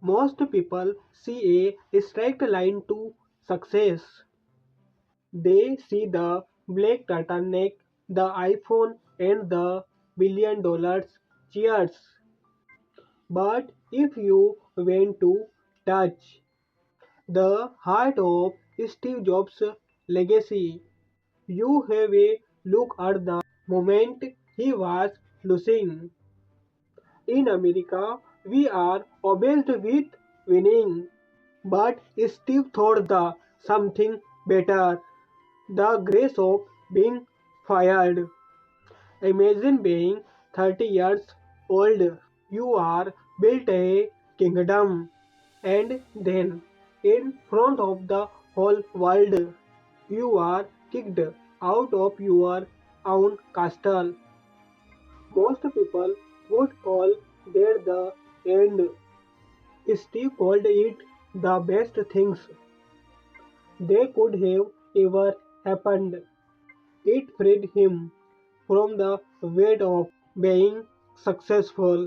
Most people see a straight line to success. They see the black turtleneck, the iPhone, and the $1 billion cheers. But if you went to touch the heart of Steve Jobs' legacy, you have a look at the moment he was losing. In America, we are obsessed with winning. But Steve thought the something better, the grace of being fired. Imagine being 30 years old. You are built a kingdom, and then in front of the whole world, you are kicked out of your own castle. Most people would call that the end. Steve called it the best things they could have ever happened. It freed him from the weight of being successful.